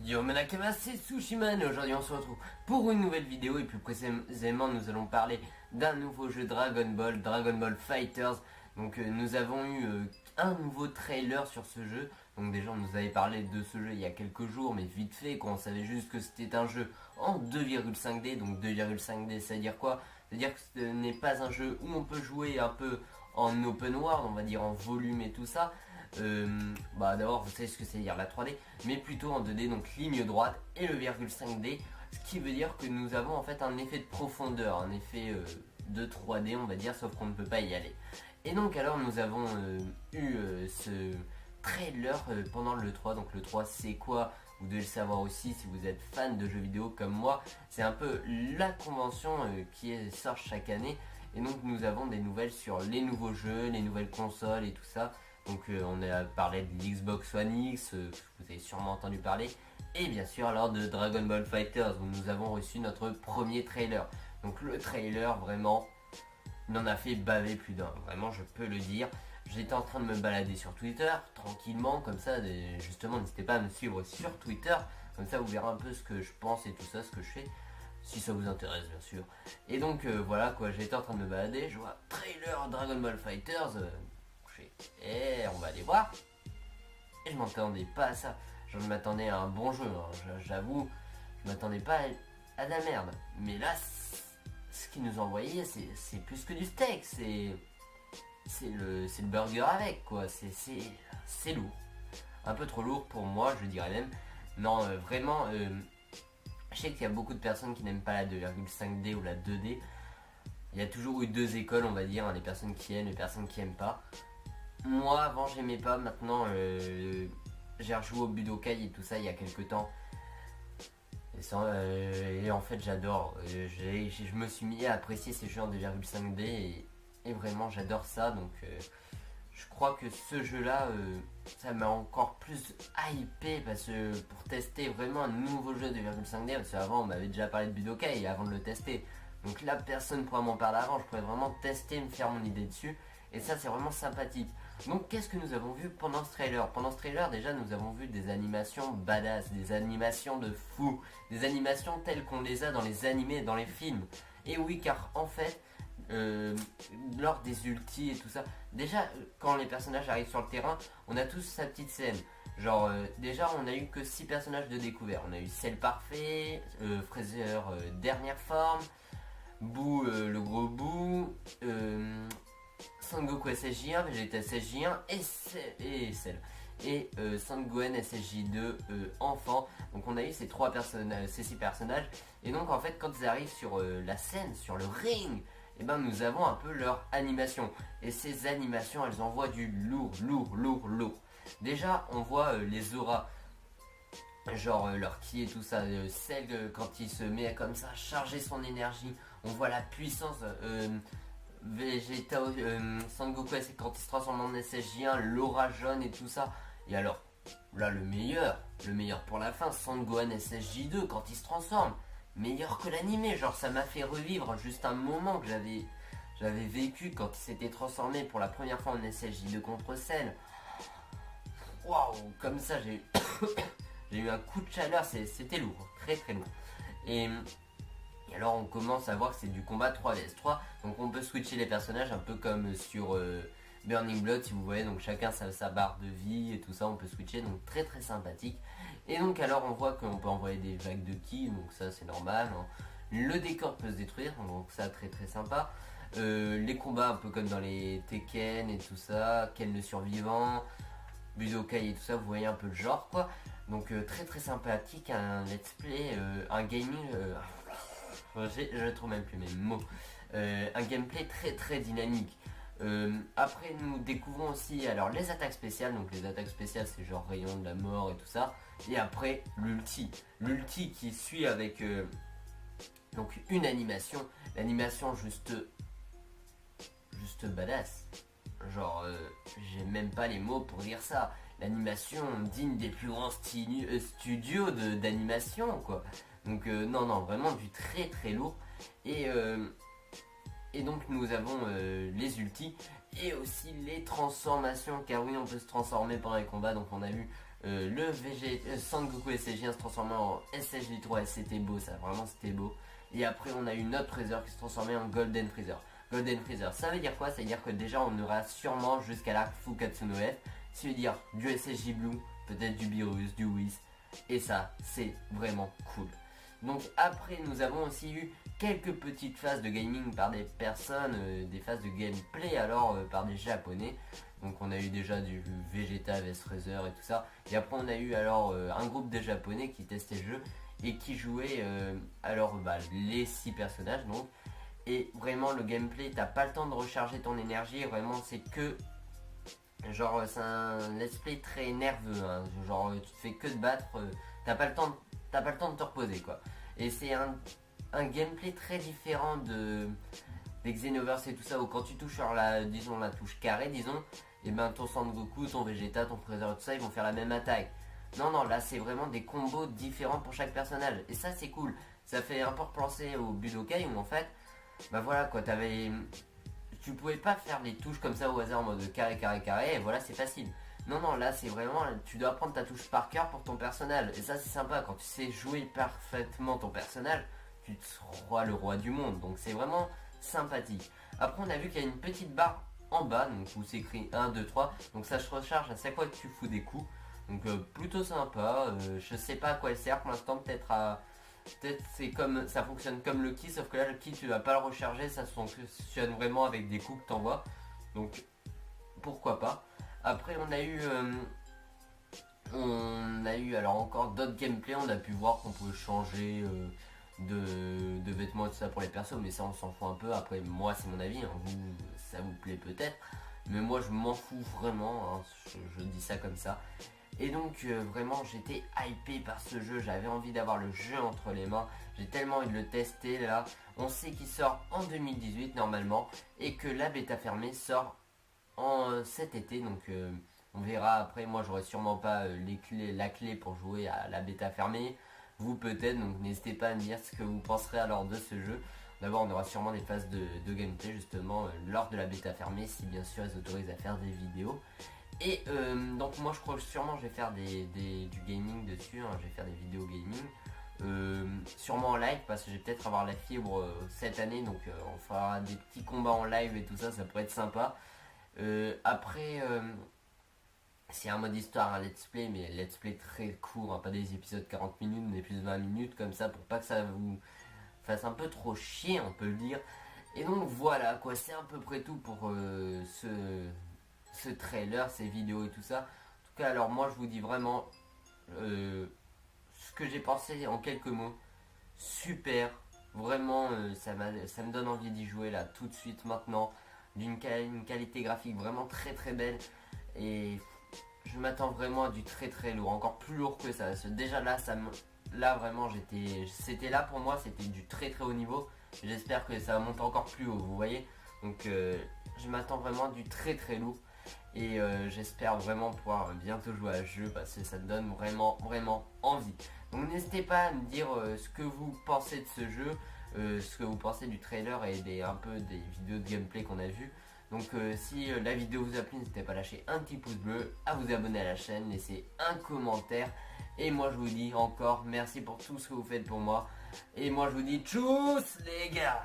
Yo Manakama, c'est Sushiman et aujourd'hui on se retrouve pour une nouvelle vidéo et plus précisément nous allons parler d'un nouveau jeu Dragon Ball Fighters. Donc nous avons eu un nouveau trailer sur ce jeu. Donc déjà on nous avait parlé de ce jeu il y a quelques jours mais vite fait quand on savait juste que c'était un jeu en 2,5D. Donc 2,5D ça veut dire quoi? C'est-à-dire que ce n'est pas un jeu où on peut jouer un peu en open world, on va dire en volume et tout ça. D'abord vous savez ce que c'est dire la 3D, mais plutôt en 2D, donc ligne droite et le virgule 5D, ce qui veut dire que nous avons en fait un effet de profondeur, un effet de 3D on va dire, sauf qu'on ne peut pas y aller. Et donc alors nous avons eu ce trailer pendant le 3, donc le 3 c'est quoi? Vous devez le savoir aussi si vous êtes fan de jeux vidéo comme moi, c'est un peu la convention qui sort chaque année. Et donc nous avons des nouvelles sur les nouveaux jeux, les nouvelles consoles et tout ça. Donc on a parlé de l'Xbox One X, vous avez sûrement entendu parler. Et bien sûr lors de Dragon Ball Fighters où nous avons reçu notre premier trailer. Donc le trailer vraiment n'en a fait baver plus d'un, vraiment je peux le dire. J'étais en train de me balader sur Twitter, tranquillement, comme ça, justement n'hésitez pas à me suivre sur Twitter. Comme ça vous verrez un peu ce que je pense et tout ça, ce que je fais. Si ça vous intéresse bien sûr. Et donc voilà quoi, j'étais en train de me balader, je vois trailer Dragon Ball Fighters, on va aller voir. Et je m'attendais pas à ça. Je m'attendais à un bon jeu, hein. J'avoue, je m'attendais pas à de la merde. Mais là, ce qu'ils nous ont envoyé, c'est plus que du steak, c'est le burger avec quoi, c'est lourd. Un peu trop lourd pour moi, je dirais même. Non, vraiment, je sais qu'il y a beaucoup de personnes qui n'aiment pas la 2,5D ou la 2D. Il y a toujours eu deux écoles, on va dire, hein, les personnes qui aiment, les personnes qui aiment pas. Moi avant j'aimais pas, maintenant j'ai rejoué au Budokai et tout ça il y a quelques temps. Et en fait j'adore, je me suis mis à apprécier ces jeux en 2,5D et vraiment j'adore ça. Donc je crois que ce jeu là ça m'a encore plus hypé parce que pour tester vraiment un nouveau jeu 2,5D, parce qu'avant on m'avait déjà parlé de Budokai avant de le tester. Donc là personne ne pourra m'en parler avant, je pourrais vraiment tester, me faire mon idée dessus. Et ça c'est vraiment sympathique. Donc qu'est-ce que nous avons vu pendant ce trailer? Pendant ce trailer déjà nous avons vu des animations badass, des animations de fou, des animations telles qu'on les a dans les animés et dans les films. Et oui car en fait, lors des ultis et tout ça, déjà quand les personnages arrivent sur le terrain, on a tous sa petite scène. Genre déjà on a eu que 6 personnages de découvert. On a eu Cell Parfait, Freezer dernière forme, Boo le gros Boo, Son Goku SSJ1, Vegeta SSJ1 et Cell. Et Son Gohan SSJ2 enfant. Donc on a eu ces 6 personnages. Et donc en fait quand ils arrivent sur la scène, sur le ring, et ben nous avons un peu leur animation. Et ces animations elles envoient du lourd. Déjà on voit les auras. Genre leur ki et tout ça, Cell quand il se met comme ça, charger son énergie, on voit la puissance. Vegeta, Son Goku quand il se transforme en SSJ1, l'aura jaune et tout ça. Et alors, là le meilleur pour la fin, Son Gohan SSJ2 quand il se transforme. Meilleur que l'animé, genre ça m'a fait revivre juste un moment que j'avais vécu quand il s'était transformé pour la première fois en SSJ2 contre Cell. Waouh, comme ça j'ai j'ai eu un coup de chaleur, c'était lourd, très lourd. Et alors on commence à voir que c'est du combat 3vs3, donc on peut switcher les personnages un peu comme sur Burning Blood si vous voyez, donc chacun sa barre de vie et tout ça, on peut switcher, donc très sympathique. Et donc alors on voit qu'on peut envoyer des vagues de ki, donc ça c'est normal, hein. Le décor peut se détruire, donc ça très sympa. Les combats un peu comme dans les Tekken et tout ça, Ken le survivant, Budokai et tout ça, vous voyez un peu le genre quoi. Donc très sympathique, un let's play, un gaming, je trouve même plus mes mots, un gameplay très dynamique. Après nous découvrons aussi alors les attaques spéciales, donc les attaques spéciales c'est genre rayon de la mort et tout ça. Et après l'ulti qui suit avec donc une animation, l'animation juste badass. Genre j'ai même pas les mots pour dire ça. L'animation digne des plus grands studios d'animation quoi. Donc non vraiment du très lourd. Et donc nous avons les ultis et aussi les transformations, car oui on peut se transformer pendant les combats. Donc on a eu Sangoku SSJ se transformait en SSJ3 et c'était beau ça, vraiment c'était beau. Et après on a eu notre Freezer qui se transformait en Golden Freezer. Golden Freezer, ça veut dire quoi? Ça veut dire que déjà on aura sûrement jusqu'à l'arc Fukatsu no F, ça veut dire du SSJ Blue, peut-être du Beerus, du Whis, et ça c'est vraiment cool. Donc après nous avons aussi eu quelques petites phases de gaming par des personnes, des phases de gameplay alors par des japonais. Donc on a eu déjà du Vegeta vs Freezer et tout ça. Et après on a eu alors un groupe de japonais qui testait le jeu et qui jouait les 6 personnages donc. Et vraiment le gameplay, t'as pas le temps de recharger ton énergie, vraiment c'est que genre c'est un let's play très nerveux, hein. Genre tu te fais que de battre, t'as pas le temps de te reposer quoi. Et c'est un gameplay très différent des Xenoverse et tout ça, où quand tu touches sur la touche carrée disons, et ben ton Sangoku, ton Vegeta, ton Freezer et tout ça ils vont faire la même attaque. Non là c'est vraiment des combos différents pour chaque personnage et ça c'est cool. Ça fait un peu penser au Budokai où en fait bah voilà quoi, tu pouvais pas faire les touches comme ça au hasard en mode carré et voilà c'est facile. Non là c'est vraiment, tu dois apprendre ta touche par cœur pour ton personnage. Et ça c'est sympa, quand tu sais jouer parfaitement ton personnage, tu seras le roi du monde. Donc c'est vraiment sympathique. Après on a vu qu'il y a une petite barre en bas, donc où c'est écrit 1, 2, 3. Donc ça se recharge à chaque fois que tu fous des coups. Donc plutôt sympa, je sais pas à quoi elle sert pour l'instant, peut-être c'est comme ça fonctionne comme le ki, sauf que là le ki tu vas pas le recharger, ça fonctionne vraiment avec des coups que t'envoies. Donc pourquoi pas. Après on a eu alors encore d'autres gameplays, on a pu voir qu'on pouvait changer de vêtements et tout ça pour les persos, mais ça on s'en fout un peu. Après moi c'est mon avis, hein. Vous ça vous plaît peut-être, mais moi je m'en fous vraiment, hein. Je dis ça comme ça. Et donc vraiment j'étais hypé par ce jeu, j'avais envie d'avoir le jeu entre les mains, j'ai tellement envie de le tester là. On sait qu'il sort en 2018 normalement et que la bêta fermée sort cet été, donc on verra après. Moi j'aurai sûrement pas la clé pour jouer à la bêta fermée, vous peut-être, donc n'hésitez pas à me dire ce que vous penserez alors de ce jeu. D'abord on aura sûrement des phases de gameplay justement lors de la bêta fermée, si bien sûr ils autorisent à faire des vidéos. Et donc moi je crois que sûrement je vais faire du gaming dessus, hein. Je vais faire des vidéos gaming, sûrement en live parce que je vais peut-être avoir la fibre cette année, donc on fera des petits combats en live et tout ça, ça pourrait être sympa. Après c'est un mode histoire, un let's play, mais let's play très court, hein, pas des épisodes 40 minutes mais plus de 20 minutes comme ça, pour pas que ça vous fasse un peu trop chier, on peut le dire. Et donc voilà quoi, c'est à peu près tout pour ce trailer, ces vidéos et tout ça. En tout cas alors moi je vous dis vraiment ce que j'ai pensé en quelques mots. Super, vraiment ça me donne envie d'y jouer là tout de suite maintenant, d'une qualité graphique vraiment très très belle. Et je m'attends vraiment à du très très lourd, encore plus lourd que ça. Déjà là là vraiment c'était là pour moi, c'était du très très haut niveau. J'espère que ça va monter encore plus haut, vous voyez. Donc je m'attends vraiment à du très très lourd. Et j'espère vraiment pouvoir bientôt jouer à ce jeu parce que ça me donne vraiment envie. Donc n'hésitez pas à me dire ce que vous pensez de ce jeu, ce que vous pensez du trailer et un peu des vidéos de gameplay qu'on a vu. Donc si la vidéo vous a plu, n'hésitez pas à lâcher un petit pouce bleu, à vous abonner à la chaîne, laisser un commentaire. Et moi je vous dis encore merci pour tout ce que vous faites pour moi. Et moi je vous dis tchuss les gars.